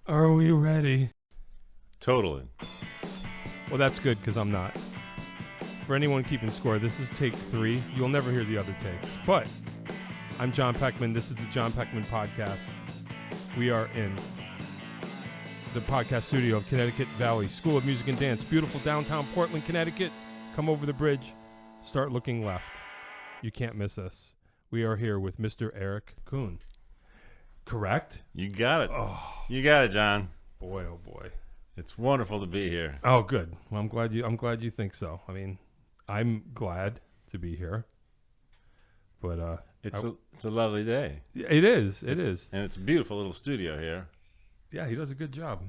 Are we ready? Totally. Well, that's good because I'm not. For anyone keeping score, this is take 3. You'll never hear the other takes. But I'm John Peckman. This is the John Peckman Podcast. We are in the podcast studio of Connecticut Valley School of Music and Dance. Beautiful downtown Portland, Connecticut. Come over the bridge. Start looking left. You can't miss us. We are here with Mr. Eric Kuhn. Correct? You got it. Oh, You got it, John. boy, oh boy. It's wonderful to be here. Oh, good. Well, I'm glad you think so. I mean, I'm glad to be here. But It's a lovely day. it is. It is. And it's a beautiful little studio here. Yeah, he does a good job.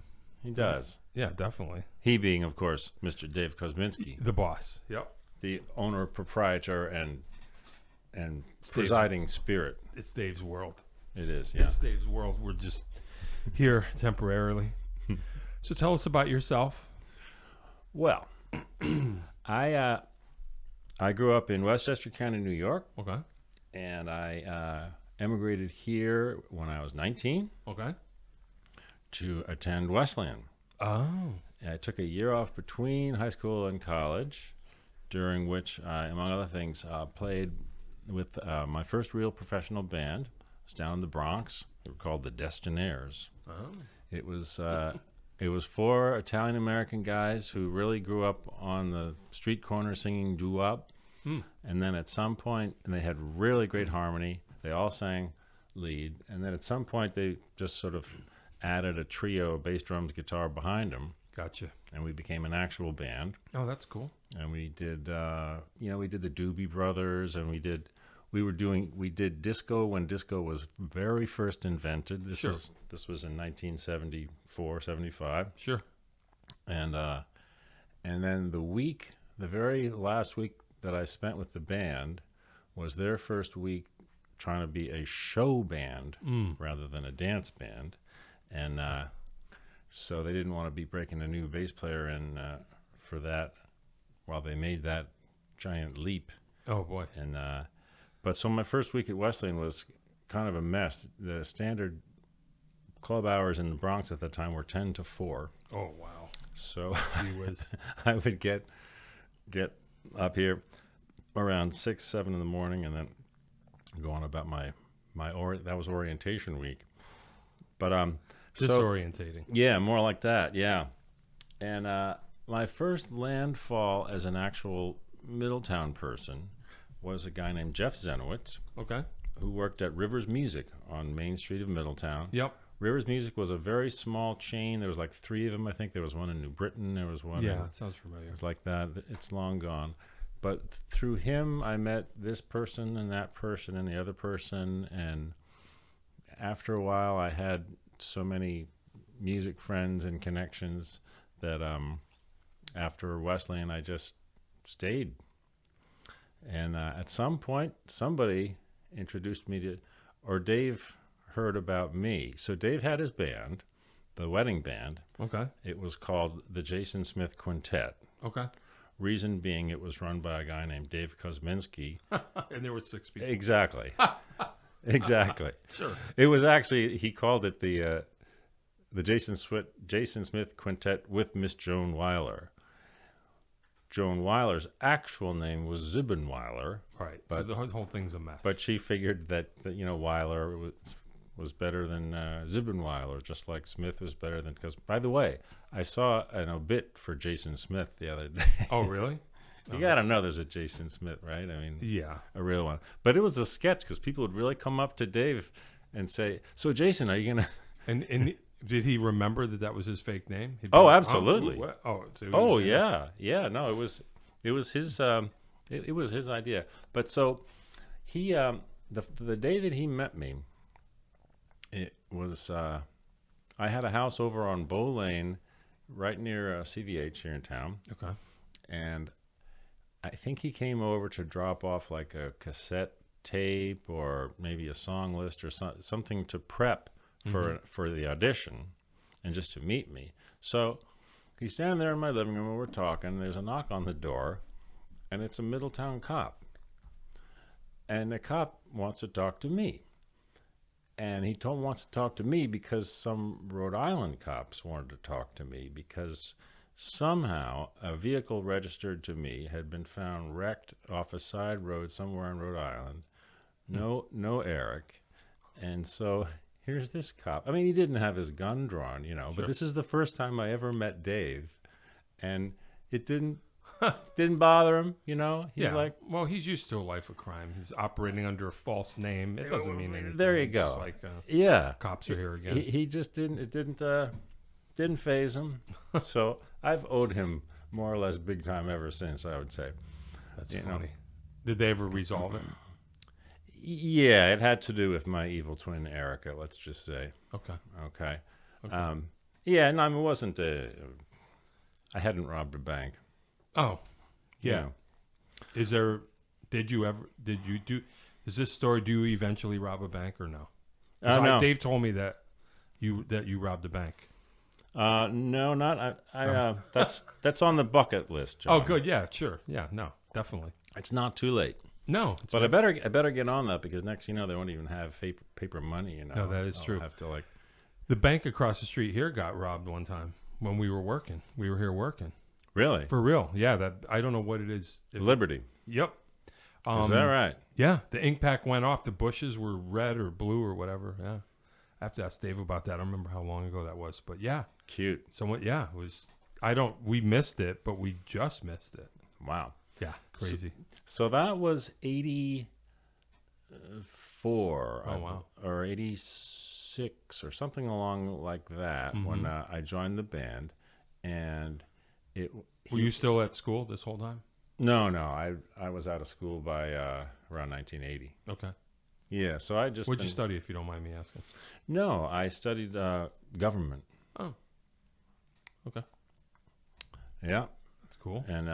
He does. Yeah, definitely. He being, of course, Mr. Dave Kosminski, The boss. Yep. the owner, proprietor, and Dave's- presiding spirit. It's Dave's world. It is, yeah. It's Dave's world. We're just here temporarily. So tell us about yourself. Well, I grew up in Westchester County, New York, Okay. and I emigrated here when I was 19 Okay. to attend Wesleyan. Oh. I took a year off between high school and college, during which I, among other things, played with my first real professional band. It was down in the Bronx. They were called the Destinaires. Oh. It was 4 Italian American guys who really grew up on the street corner singing doo-wop. And then at some point, and they had really great harmony. They all sang lead. And then at some point, they just sort of added a trio, bass, drums, guitar behind them, Gotcha. and we became an actual band. Oh, that's cool. And we did, we did the Doobie Brothers, and we did disco when disco was very first invented. This Sure. was in 1974, 75. Sure. And then the very last week that I spent with the band was their first week trying to be a show band rather than a dance band. And so they didn't want to be breaking a new bass player in for that while they made that giant leap. Oh, boy. And but so my first week at Wesleyan was kind of a mess. The standard club hours in the Bronx at the time were 10 to 4. Oh, wow. So Gee whiz. I would get up here around 6, 7 in the morning, and then go on about that was orientation week. But Disorientating. yeah, more like that, yeah. And my first landfall as an actual Middletown person was a guy named Jeff Zenowitz, Okay. who worked at Rivers Music on Main Street of Middletown. Yep. Rivers Music was a very small chain. There was like 3 of them, I think. There was one in New Britain. There was one Yeah, it sounds familiar. It was like that. It's long gone. But through him, I met this person and that person and the other person. And after a while, I had so many music friends and connections that after Wesleyan, I just stayed. And at some point, somebody introduced me to, or Dave heard about me. So Dave had his band, the wedding band. Okay. It was called the Jason Smith Quintet. Okay. Reason being, it was run by a guy named Dave Kosminski. And there were 6 people. Exactly. Exactly. Sure. It was actually, he called it the Jason Smith Quintet with Miss Joan Weiler. Joan Weiler's actual name was Zibbenweiler, Right. But- So the whole thing's a mess. but she figured that Weiler was better than Zibbenweiler, just like Smith was better than. Because, by the way, I saw an obit for Jason Smith the other day. Oh, really? You got to know there's a Jason Smith, right? I mean, Yeah. a real one. But it was a sketch because people would really come up to Dave and say, "So, Jason, are you going to..." And did he remember that was his fake name? He'd be Oh, like, absolutely. What? Oh, so he Oh, was- yeah. No, it was his it was his idea. But so he the day that he met me, it was I had a house over on Bow Lane right near CVH here in town. Okay. And I think he came over to drop off like a cassette tape or maybe a song list or something to prep for the audition and just to meet me. So he's standing there in my living room and we're talking. There's a knock on the door, and it's a Middletown cop. And the cop wants to talk to me. And he wants to talk to me because some Rhode Island cops wanted to talk to me because somehow a vehicle registered to me had been found wrecked off a side road somewhere in Rhode Island. No Eric. And so here's this cop. I mean, he didn't have his gun drawn, Sure. but this is the first time I ever met Dave. And it didn't bother him, He's like, well, he's used to a life of crime. He's operating under a false name. It doesn't mean anything. There you It's go. just like, yeah, cops are here again. he just didn't faze him. So I've owed him more or less big time ever since, I would say. That's funny. Did they ever resolve it? Yeah, it had to do with my evil twin Erica, let's just say. Okay. Yeah, no, I mean, it wasn't I hadn't robbed a bank. Oh, yeah. Is this story, do you eventually rob a bank or no? No. Dave told me that you robbed a bank. No, not, that's on the bucket list, John. Oh, good. Yeah, sure. Yeah, no, definitely. It's not too late. No. But I better get on that because next, they won't even have paper money, No, that is true. I'll have to The bank across the street here got robbed one time when we were working. We were here working. Really? For real. Yeah, I don't know what it is. Liberty. Yep. Is that right? Yeah, the ink pack went off. The bushes were red or blue or whatever. Yeah. I have to ask Dave about that. I don't remember how long ago that was, but yeah. Cute. It was, we missed it, but we just missed it. Wow. Yeah, crazy. So that was 84. Oh, wow. Or 86 or something along like that when I joined the band. And were you still at school this whole time? No. I was out of school by around 1980. Okay. Yeah, so I just... What'd you study, if you don't mind me asking? No, I studied government. Oh. Okay. Yeah. That's cool. And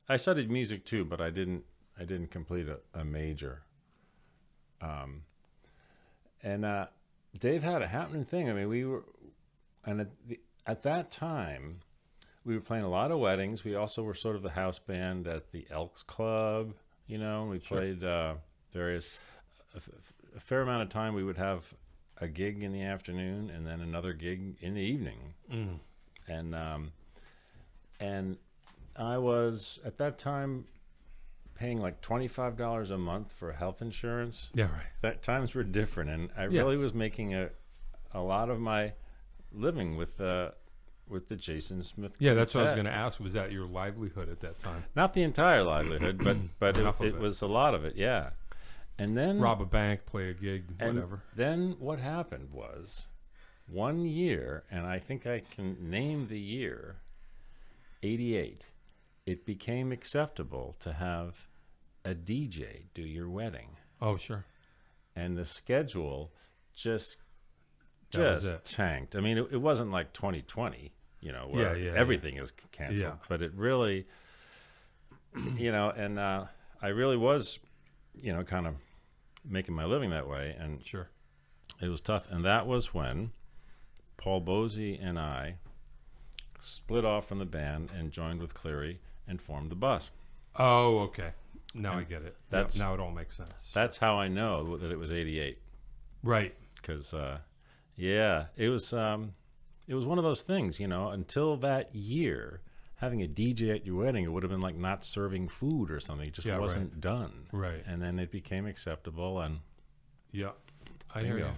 I studied music too, but I didn't complete a major. And Dave had a happening thing. I mean, at that time, we were playing a lot of weddings. We also were sort of the house band at the Elks Club, We played various... A fair amount of time we would have a gig in the afternoon and then another gig in the evening. And I was at that time paying like $25 a month for health insurance. Yeah, right. That times were different, and I really was making a lot of my living with the Jason Smith. Yeah, that's what I was going to ask. Was that your livelihood at that time? Not the entire livelihood, but it was a lot of it. Yeah. And then rob a bank, play a gig, whatever. Then what happened was, one year, and I think I can name the year, 88, it became acceptable to have a DJ do your wedding. Oh, sure. And the schedule just tanked. I mean, it wasn't like 2020, where everything is canceled. Yeah. But it really, and I really was, kind of making my living that way. And sure, it was tough. And that was when Paul Bosey and I split off from the band and joined with Cleary and formed the Bus. Oh, okay. Now I get it. Now it all makes sense. That's how I know that it was 88. Right. Because, it was one of those things, until that year, having a DJ at your wedding, it would have been like not serving food or something. It just wasn't done. Right. And then it became acceptable. And yeah, I hear you.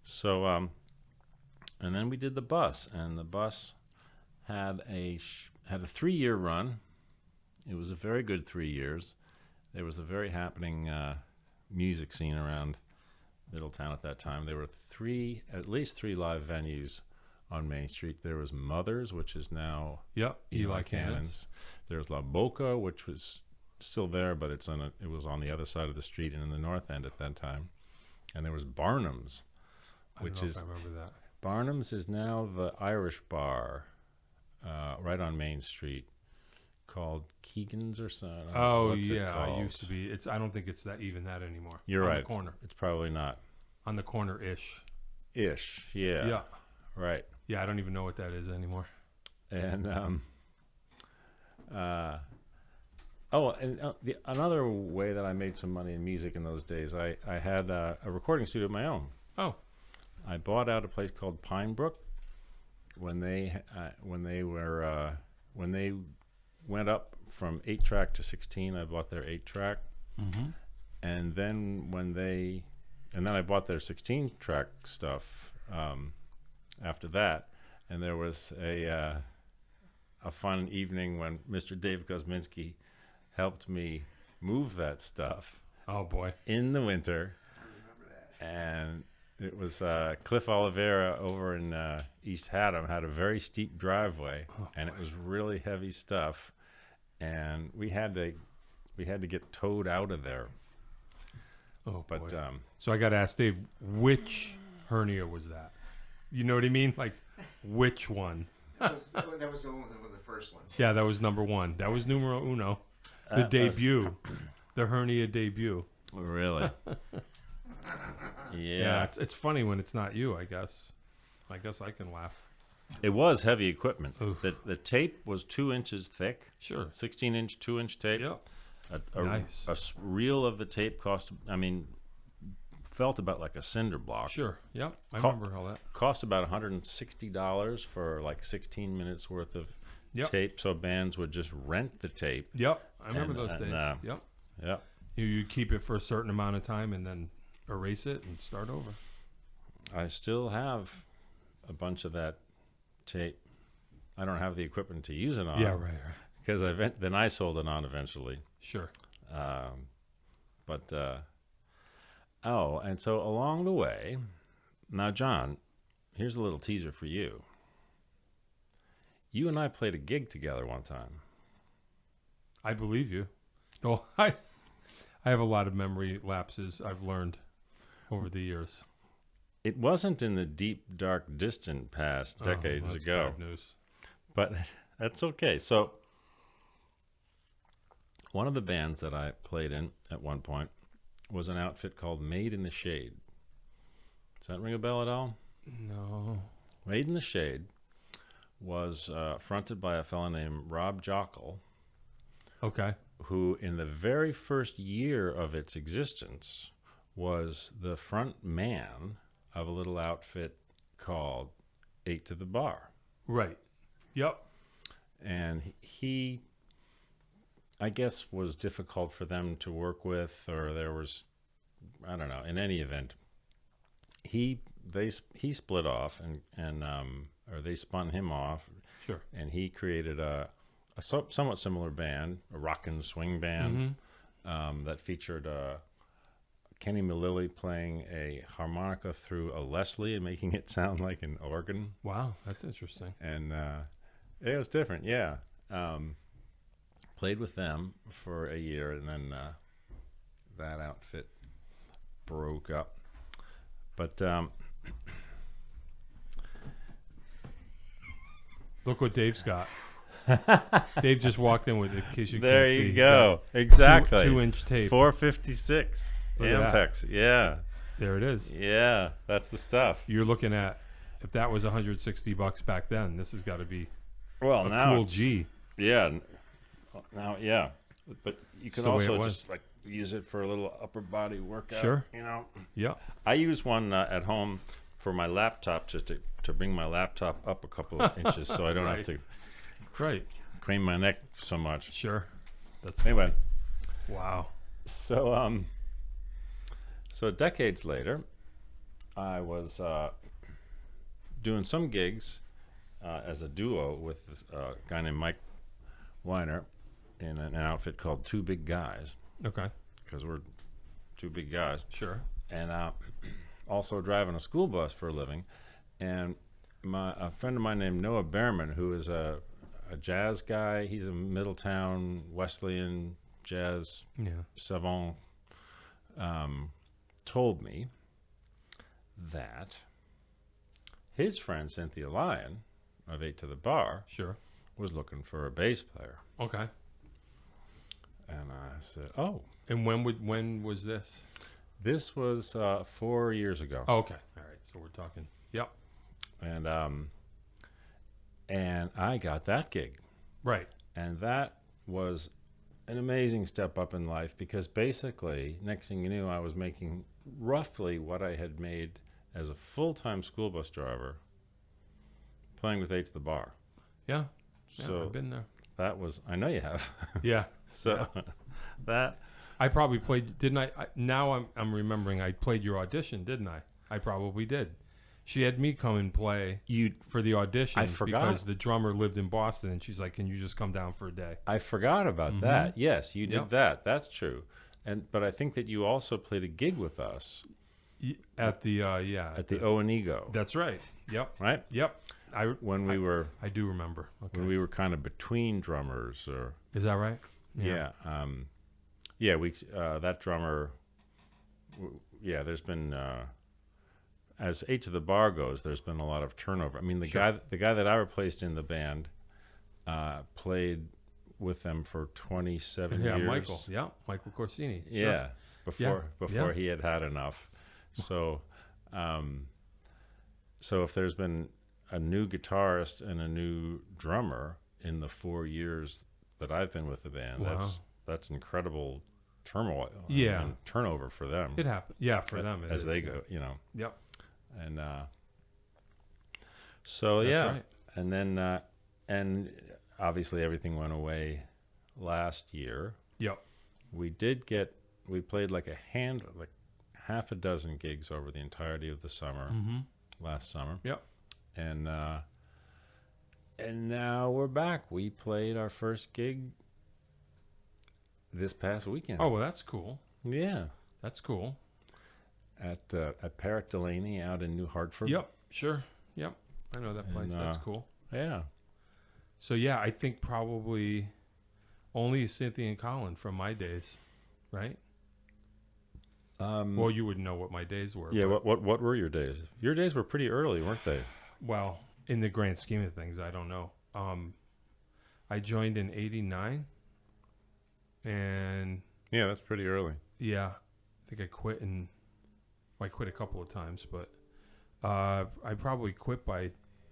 So, and then we did the Bus, and the Bus had a 3-year run. It was a very good 3 years. There was a very happening music scene around Middletown at that time. There were at least three live venues on Main Street. There was Mother's, which is now Eli Cannon's. There's La Boca, which was still there, but it was on the other side of the street and in the north end at that time. And there was Barnum's, which I remember that. Barnum's is now the Irish bar right on Main Street, called Keegan's or something. Oh, yeah, it used to be. I don't think it's that anymore. You're right. On the corner. It's probably not. On the corner-ish. Ish, yeah. Yeah. Right. Yeah, I don't even know what that is anymore. And another way that I made some money in music in those days, I had a recording studio of my own. Oh. I bought out a place called Pine Brook when they went up from 8-track to 16. I bought their 8-track, and then I bought their 16-track stuff after that. And there was a fun evening when Mr. Dave Kosminski helped me move that stuff. Oh boy! In the winter. I remember that. And it was Cliff Oliveira over in East Haddam had a very steep driveway, and it was really heavy stuff, and we had to get towed out of there. Oh But boy! So I got to ask Dave, which hernia was that? You know what I mean? Like, which one? That was one of the first ones. Yeah, that was number one. That was numero uno. The debut, the hernia debut. Really? Yeah, it's funny when it's not you. I guess I can laugh. It was heavy equipment. Oof. The tape was 2 inches thick. Sure. 16-inch, 2-inch tape. Yep. A reel of the tape felt about like a cinder block. Sure. Yep. I remember all that. Cost about $160 for like 16 minutes worth of tape. So bands would just rent the tape. Yep. I remember those days. Yep. Yep. You keep it for a certain amount of time and then erase it and start over. I still have a bunch of that tape. I don't have the equipment to use it on. Yeah, right. Because then I sold it on eventually. Sure. And so along the way, now John, here's a little teaser for you. You and I played a gig together one time. I believe you. Oh, I have a lot of memory lapses I've learned over the years. It wasn't in the deep, dark, distant past decades that's ago. bad news. But that's okay. So one of the bands that I played in at one point was an outfit called Made in the Shade. Does that ring a bell at all? No. Made in the Shade was fronted by a fellow named Rob Jockle. Okay. Who in the very first year of its existence was the front man of a little outfit called 8 to the Bar. Right. Yep. And he, I guess, was difficult for them to work with, or there was, I don't know. In any event, he split off, or they spun him off. Sure. And he created a somewhat similar band, a rock and swing band, that featured Kenny Malilly playing a harmonica through a Leslie and making it sound like an organ. Wow, that's interesting. And it was different, yeah. Played with them for a year, and then that outfit broke up. But look what Dave's got. Dave just walked in with it, in case you there can't see. you He's go. got Exactly. 2-inch tape. 456 Look at that. Ampex. Yeah. There it is. Yeah, that's the stuff. You're looking at, if that was $160 back then, this has got to be Well, a now cool G. Yeah. Now, yeah. But you can the way also it was. just like use it for a little upper body workout. Sure. You know. Yeah. I use one at home for my laptop just to bring my laptop up a couple of inches so I don't have to Right. crane my neck so much. Sure. That's Anyway. Wow. So so decades later, I was doing some gigs as a duo with this guy named Mike Weiner in an outfit called Two Big Guys, Okay. because we're two big guys, Sure. and also driving a school bus for a living. And a friend of mine named Noah Behrman, who is a jazz guy, he's a Middletown Wesleyan jazz savant, told me that his friend Cynthia Lyon of 8 to the Bar Sure. was looking for a bass player. Okay. And I said, oh. And when was this? This was 4 years ago. Oh, okay. All right. So we're talking. Yep. And I got that gig. Right. And that was an amazing step up in life, because basically, next thing you knew, I was making roughly what I had made as a full-time school bus driver, playing with 8 to the bar. Yeah. So I've been there. that was, I know you have. Yeah. So that, I probably played, didn't I? Now I'm remembering I played your audition, didn't I? I probably did. She had me come and play for the audition I forgot. because the drummer lived in Boston, and she's like, "Can you just come down for a day?" I forgot about that. Yes, you did Yep. that. That's true. But I think that you also played a gig with us At the at the O and Ego. That's right. Yep. Right? Yep. I do remember. Okay. When we were kind of between drummers, or Is that right? yeah, we that drummer. There's been as 8 to the bar goes, there's been a lot of turnover. I mean, the guy that I replaced in the band played with them for 27 years. Michael. Yeah, Michael Corsini. Yeah, Sure. before he had enough. So, so if there's been a new guitarist and a new drummer in the 4 years that I've been with the band, Wow. that's incredible turmoil. Yeah. and turnover for them. It happened. Yeah, for them it as is, they yeah. go, Yep. and so That's yeah, right. and then and obviously everything went away last year. Yep. We played like half a dozen gigs over the entirety of the summer, last summer. Yep. And now we're back. We played our first gig this past weekend. Oh, well, that's cool. Yeah. That's cool. At Parrot Delaney out in New Hartford. Yep. Sure. Yep. I know that place. And, That's cool. Yeah. So yeah, I think probably only Cynthia and Colin from my days, right? Well, you would know what my days were. Yeah. but- What were your days? Your days were pretty early, weren't they? Well, in the grand scheme of things, I don't know. I joined in '89, and Yeah, that's pretty early. yeah, I think I quit I quit a couple of times, but I probably quit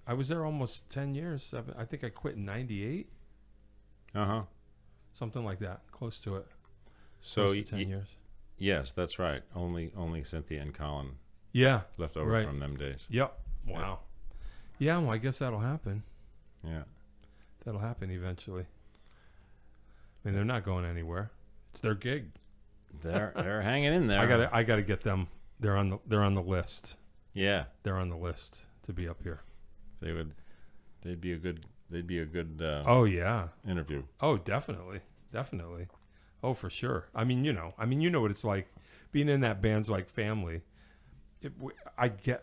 I was there almost 10 years. I think I quit in '98, something like that, close to it. So Close to 10 years. yes, that's right. Only Cynthia and Colin Yeah. left over Right. from them days. Yep. Wow. Yeah, well, I guess that'll happen. Yeah. That'll happen eventually. I mean, they're not going anywhere. It's their gig. They're hanging in there. I gotta get them. They're on the list. Yeah. They're on the list to be up here. They'd be a good Oh yeah. interview. Oh, definitely. Oh, for sure. I mean, you know what it's like being in that band's like family.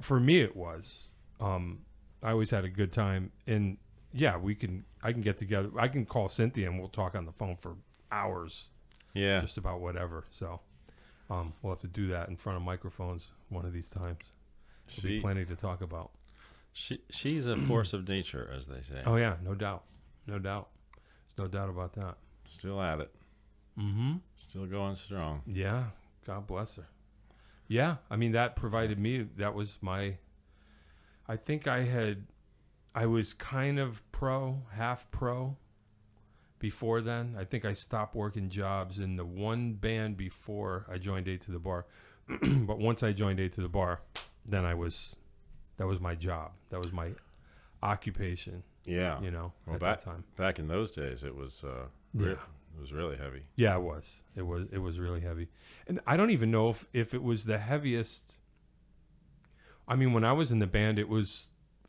For me it was. I always had a good time, and yeah, I can get together. I can call Cynthia and we'll talk on the phone for hours, Yeah. just about whatever. So, we'll have to do that in front of microphones one of these times. There'll be plenty to talk about. She's a force of nature, as they say. Oh yeah, no doubt. There's no doubt about that. Still at it. Mm-hmm. Still going strong. Yeah, God bless her. Yeah, I mean that provided me. That was my. I think I was kind of half pro. Before then, I think I stopped working jobs in the one band before I joined 8 to the Bar. But once I joined 8 to the Bar, then that was my job. That was my occupation. Yeah. Well, at back, that time. Back in those days, it was it was really heavy. Yeah, it was. It was really heavy. And I don't even know if it was the heaviest. I mean, when I was in the band, it was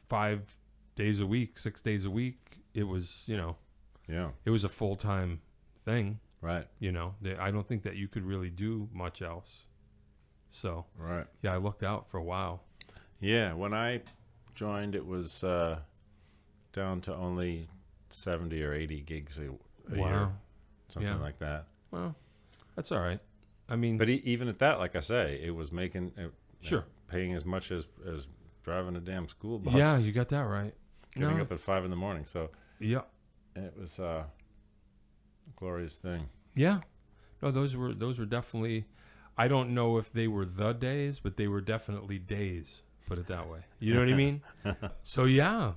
5 days a week, 6 days a week. It was, Yeah. it was a full-time thing, Right. I don't think that you could really do much else. So, Right. yeah, I looked out for a while. Yeah. When I joined, it was down to only 70 or 80 gigs a year, something Yeah. like that. Well, that's all right. I mean, But even at that, like I say, it was making sure. paying as much as driving a damn school bus. Yeah, you got that right. Getting up at 5 a.m. So Yeah. it was a glorious thing. Yeah. No, those were definitely, I don't know if they were the days, but they were definitely days, put it that way. You know what I mean? So yeah.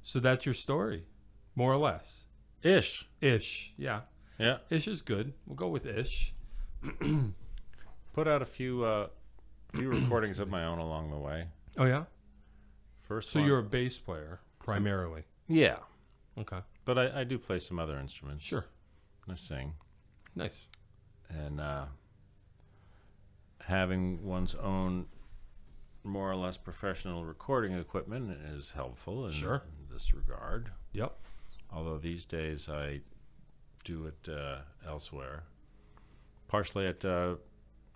So that's your story, more or less. Ish. Yeah. Yeah. Ish is good. We'll go with ish. Put out a few few recordings of my own along the way. Oh yeah. First So one, you're a bass player primarily. yeah, Okay. but I do play some other instruments. Sure. I sing. Nice. And having one's own more or less professional recording equipment is helpful in, Sure. in this regard. Yep. Although these days I do it elsewhere, partially at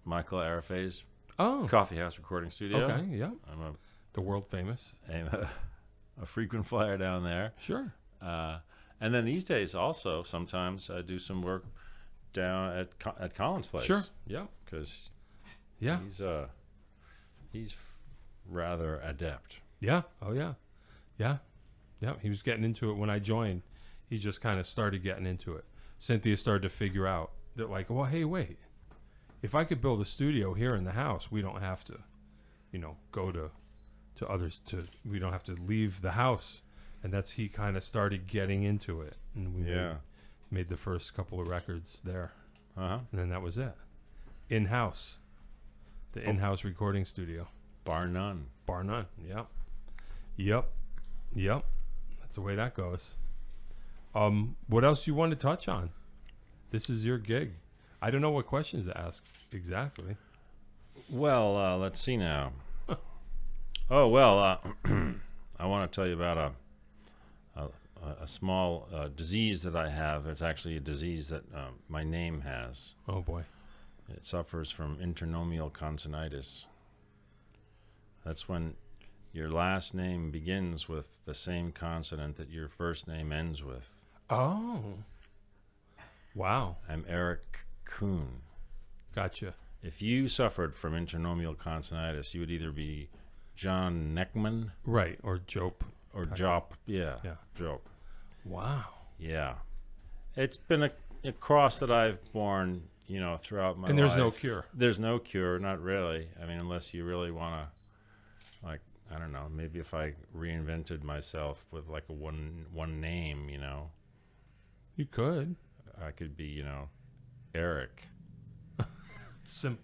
Michael Arafe's Oh. Coffee House Recording Studio. Okay. Yeah. I'm The world famous. a frequent flyer down there. Sure. And then these days also sometimes I do some work down at Colin's place. Sure. Yeah. Because Yeah. he's rather adept. Yeah. Oh yeah. Yeah. Yeah. He was getting into it when I joined. He just kind of started getting into it. Cynthia started to figure out that, like, well, hey, wait. If I could build a studio here in the house, we don't have to, go to others. We don't have to leave the house. And he kind of started getting into it. And we made the first couple of records there. Uh-huh. And then that was it. In-house. The in-house recording studio. Bar none. Bar none. Yep. That's the way that goes. What else do you want to touch on? This is your gig. I don't know what questions to ask exactly. Well, let's see now. Oh, well, I want to tell you about a small disease that I have. It's actually a disease that my name has. Oh, boy. It suffers from Intranomial Consonitis. That's when your last name begins with the same consonant that your first name ends with. Oh. Wow. I'm Eric Kuhn. Gotcha. If you suffered from Intranomial Consonitis, you would either be John Neckman Right. Or Jope. or Jop. Yeah. Yeah. Jope. Wow. Yeah. It's been a cross that I've borne, throughout my life. And there's no cure. There's no cure, not really. I mean, unless you really want to, like, I don't know, maybe if I reinvented myself with like a one name, You could. I could be, Eric.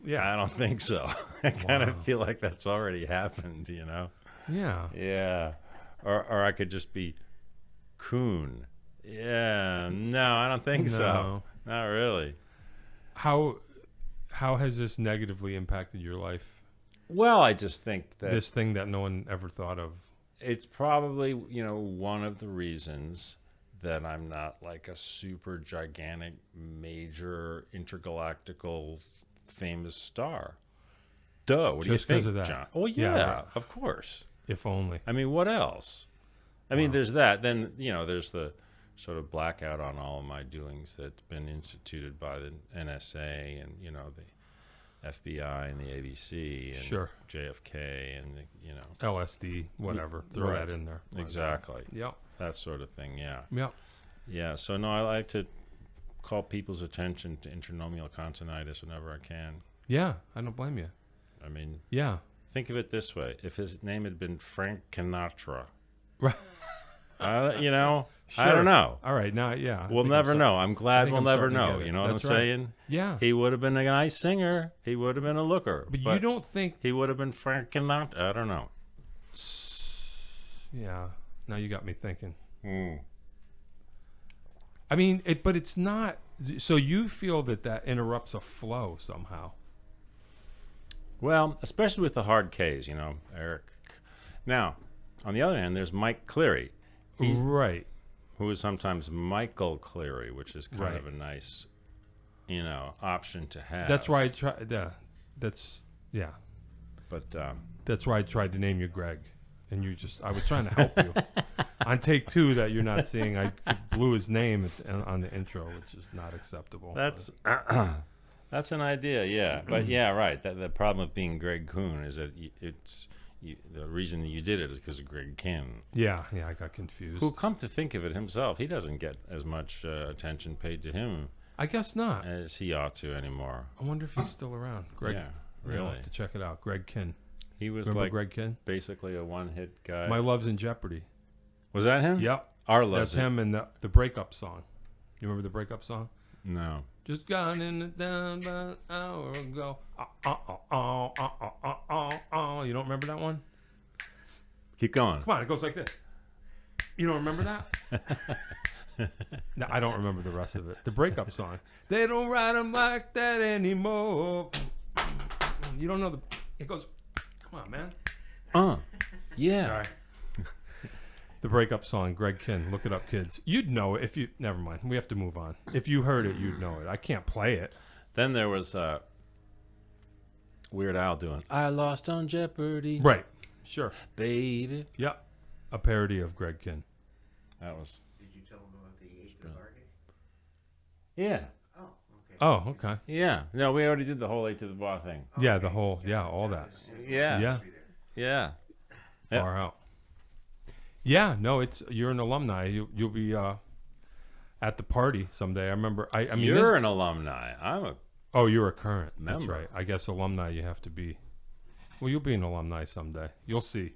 Yeah. I don't think so. I kind of feel like that's already happened, Yeah. Yeah. Or I could just be Kuhn. Yeah. No, I don't think so. No. Not really. How has this negatively impacted your life? Well, I just think that This thing that no one ever thought of. it's probably, one of the reasons that I'm not like a super gigantic, major, intergalactical, famous star. Duh. What Just do you 'cause think, of that. John? Oh, Yeah, yeah, right. of course. If only. I mean, what else? I mean, there's that. Then, there's the sort of blackout on all of my doings that's been instituted by the NSA and, the FBI and the ABC and Sure. JFK and, LSD, whatever. Throw Right. that in there. Exactly. Yep. That sort of thing, yeah. Yep. Yeah, so no, I like to call people's attention to Intranomial Consonitis whenever I can. Yeah. I don't blame you. I mean, Yeah. think of it this way. If his name had been Frank Sinatra, Right. I don't know. All right. Now, yeah. I We'll think never I'm know. I'm glad think we'll I'm never starting to know. get it. You know what That's I'm right. saying? Yeah. He would have been a nice singer. He would have been a looker. But you don't think. He would have been Frank Sinatra. I don't know. Yeah. Now you got me thinking. Mm. I mean, but it's not. So you feel that interrupts a flow somehow. Well, especially with the hard Ks, Eric. Now, on the other hand, there's Mike Cleary. Right. Who is sometimes Michael Cleary, which is kind Right. of a nice, option to have. That's why I tried. Yeah. Yeah. But That's why I tried to name you Greg. And I was trying to help you. On take 2 that you're not seeing, I blew his name on the intro, which is not acceptable. that's that's an idea, yeah. But yeah, right. The problem with being Greg Kuhn is that the reason you did it is because of Greg Kinn. Yeah, I got confused. Who, come to think of it himself, he doesn't get as much attention paid to him I guess not. as he ought to anymore. I wonder if he's still around. Greg. Yeah, I'll really. have to check it out. Greg Kinn. He was Remember like Greg Kinn? basically a one-hit guy. My Love's in Jeopardy. Was that him? Yep. Our That's Love's him and the breakup song. You remember the breakup song? No. Just got in it down about an hour ago. You don't remember that one? Keep going. Come on, it goes like this. You don't remember that? No, I don't remember the rest of it. The breakup song. They don't write them like that anymore. You don't know the... It goes... Come on, man. Yeah. All right. The breakup song, Greg Kinn. Look it up, kids. You'd know it if you... Never mind. We have to move on. If you heard it, you'd know it. I can't play it. Then there was Weird Al doing I Lost on Jeopardy. Right. Sure. Baby. Yep. A parody of Greg Kinn. That was... Did you tell them about the eighth bargain? Yeah. Oh, okay. Oh, okay. Yeah. No, we already did the whole 8 to the bar thing. Yeah, the whole... Yeah, all that. Yeah. Yeah. Yeah. Far out. Yeah, no, it's... You're an alumni. You'll be at the party someday. I remember... I mean, You're an alumni. I'm a... Oh, you're a current. Member. That's right. I guess alumni you have to be. Well, you'll be an alumni someday. You'll see.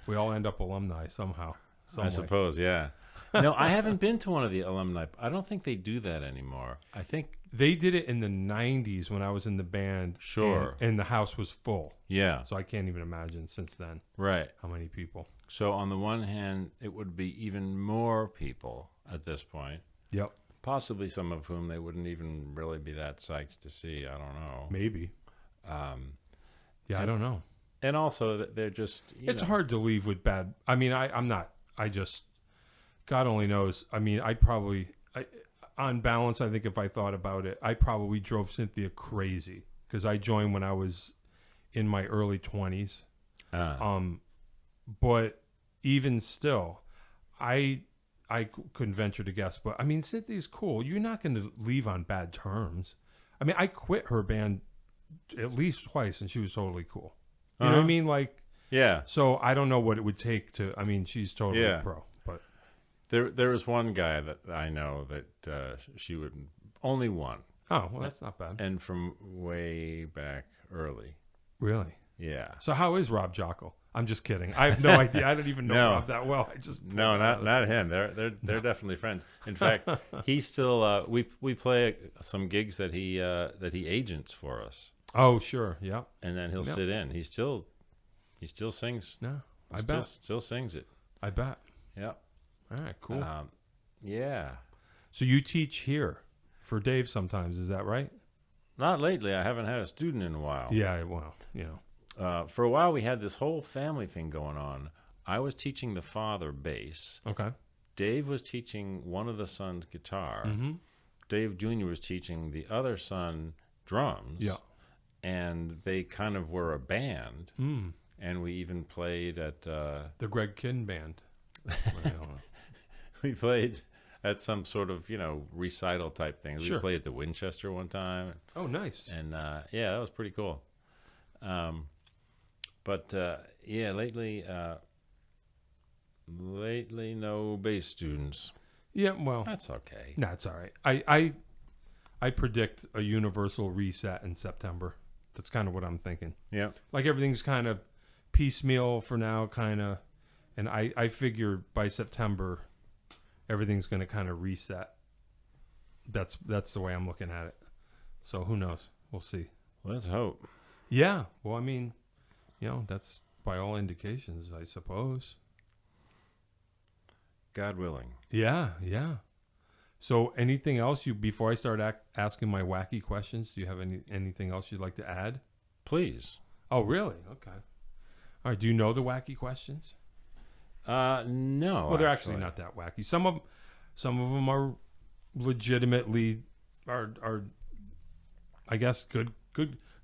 We all end up alumni somehow. I suppose, yeah. No, I haven't been to one of the alumni. I don't think they do that anymore. I think... They did it in the 90s when I was in the band. Sure. And the house was full. Yeah. So I can't even imagine since then Right. how many people. So on the one hand, it would be even more people at this point. Yep. Possibly some of whom they wouldn't even really be that psyched to see. I don't know. Maybe. Yeah, I don't know. And also, they're just... It's hard to leave with bad... I mean, I'm not... I just... God only knows. I mean, I'd probably... on balance, I think if I thought about it, I probably drove Cynthia crazy. Because I joined when I was in my early 20s. But even still, I couldn't venture to guess. But, I mean, Cynthia's cool. You're not going to leave on bad terms. I mean, I quit her band at least twice, and she was totally cool. You know what I mean? Like, yeah. So I don't know what it would take to. I mean, she's totally a pro. But there was one guy that I know that she would only one. Oh, well, that's not bad. And from way back early. Really? Yeah. So how is Rob Jockel? I'm just kidding. I have no idea. I don't even know Rob that well. I just not him. They're definitely friends. In fact, he still we play some gigs that he agents for us. Oh, sure. Yeah. And then he'll sit in. He still sings. No, I bet. Still sings it. I bet. Yeah. All right, cool. Yeah. So you teach here for Dave sometimes, is that right? Not lately. I haven't had a student in a while. Yeah, well, you know. For a while, we had this whole family thing going on. I was teaching the father bass. Okay. Dave was teaching one of the sons guitar. Mm-hmm. Dave Jr. was teaching the other son drums. Yeah. And they kind of were a band. Mm. And we even played at... the Greg Kinn band. I don't know. We played at some sort of, recital type thing. Sure. We played at the Winchester one time. Oh, nice. And, yeah, that was pretty cool. But lately, no bass students. Yeah, well, That's okay. no, it's all right. I predict a universal reset in September. That's kind of what I'm thinking. Yeah. Like everything's kind of piecemeal for now, kind of, and I figure by September, everything's going to kind of reset. That's the way I'm looking at it. So who knows? We'll see. Let's hope. Yeah. Well, I mean, that's by all indications, I suppose. God willing. Yeah, yeah. So anything else before I start asking my wacky questions, do you have anything else you'd like to add? Please. Oh, really? Okay. All right. Do you know the wacky questions? No. Well, they're actually not that wacky. Some of them are legitimately are I guess good.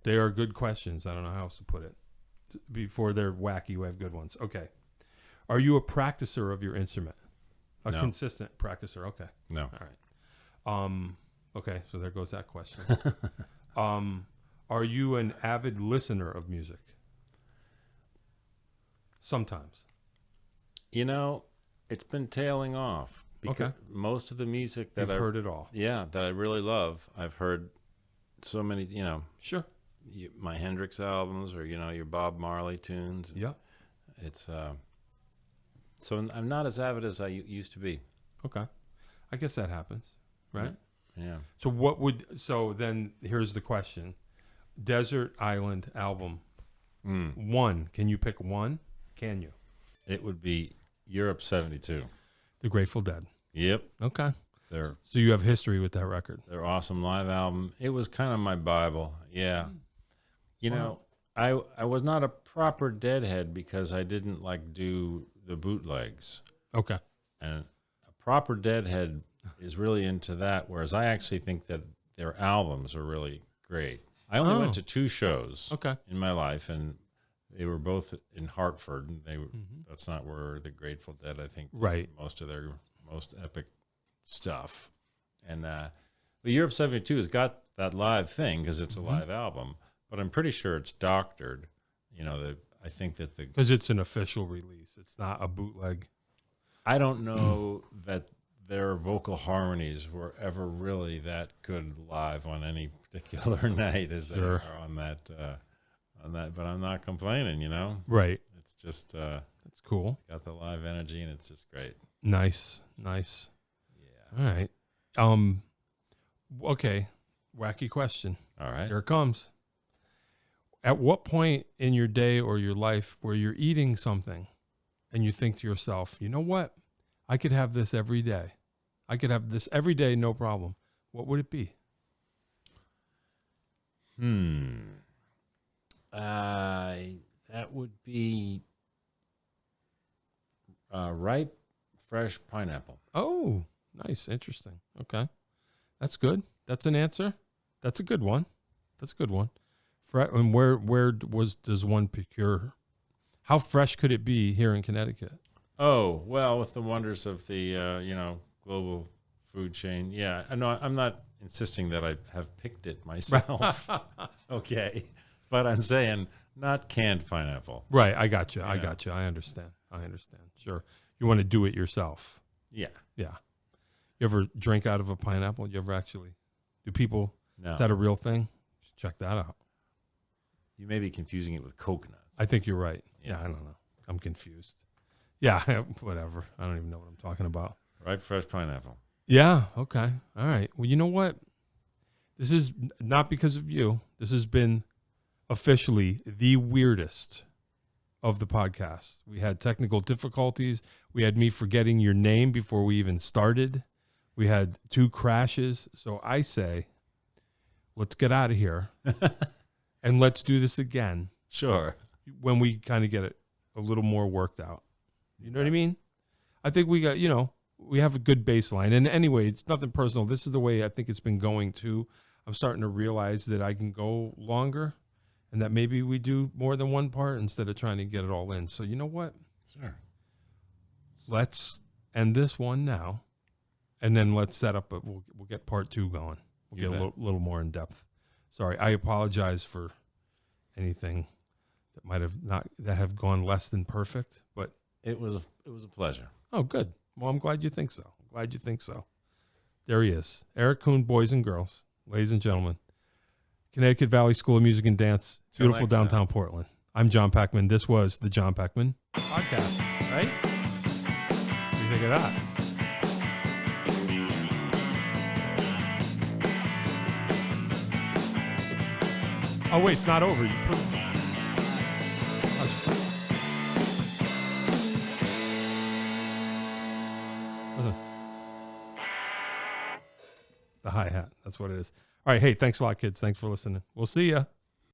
They are good questions. I don't know how else to put it. Before they're wacky, we have good ones. Okay. Are you a practicer of your instrument? A No. consistent practicer. Okay. No. All right. Okay, so there goes that question. Are you an avid listener of music? Sometimes. It's been tailing off. Because most of the music that I've heard it all. Yeah, that I really love, I've heard so many, Sure. my Hendrix albums or, your Bob Marley tunes. Yeah. It's, so I'm not as avid as I used to be. Okay. I guess that happens, right? Yeah. So then here's the question. Desert Island album. One. Can you pick one? Can you? It would be Europe 72. The Grateful Dead. Yep. Okay. They're So you have history with that record. their awesome live album. It was kind of my Bible. Yeah. You know, I was not a proper Deadhead because I didn't like do the bootlegs. Okay. And a proper Deadhead is really into that, whereas I actually think that their albums are really great. I only went to 2 shows in my life, and they were both in Hartford. And that's not where the Grateful Dead, I think, did most of their most epic stuff. And but Europe 72 has got that live thing because it's a live album, but I'm pretty sure it's doctored. You know, I think that because it's an official release. It's not a bootleg. I don't know that their vocal harmonies were ever really that good live on any particular night as they are on that. But I'm not complaining. You know, right? It's just it's cool. It's got the live energy, and it's just great. Nice. Yeah. All right. Okay. Wacky question. All right. Here it comes. At what point in your day or your life where you're eating something and you think to yourself, you know what? I could have this every day. I could have this every day, no problem. What would it be? That would be ripe, fresh pineapple. Oh, nice. Interesting. Okay. That's good. That's an answer. That's a good one. And where does one procure? How fresh could it be here in Connecticut? Oh, well, with the wonders of the global food chain. Yeah, no, I'm not insisting that I have picked it myself. Okay, but I'm saying not canned pineapple. Right, I got you. Yeah. I got you. I understand. Sure. You want to do it yourself. Yeah. Yeah. You ever drink out of a pineapple? You ever actually? Do people? No. Is that a real thing? Check that out. You may be confusing it with coconuts. I think you're right. Yeah, I don't know. I'm confused. Yeah, whatever. I don't even know what I'm talking about. Ripe, fresh pineapple. Yeah, okay. All right. Well, you know what? This is not because of you. This has been officially the weirdest of the podcast. We had technical difficulties. We had me forgetting your name before we even started. We had 2 crashes. So I say, let's get out of here and let's do this again. Sure. When we kind of get it a little more worked out. You know what I mean? I think we got, we have a good baseline. And anyway, it's nothing personal. This is the way I think it's been going too. I'm starting to realize that I can go longer and that maybe we do more than one part instead of trying to get it all in. So you know what? Sure. Let's end this one now. And then let's set up, we'll get part 2 going. We'll get a little more in depth. Sorry, I apologize for anything that might have gone less than perfect, but it was a pleasure. Oh, good. Well, I'm glad you think so. There he is, Eric Kuhn, boys and girls, ladies and gentlemen, Connecticut Valley School of Music and Dance, beautiful downtown Portland. I'm John Peckman. This was the John Peckman podcast. Right? What do you think of that? Oh, wait, it's not over. Listen. The hi-hat. That's what it is. All right. Hey, thanks a lot, kids. Thanks for listening. We'll see ya.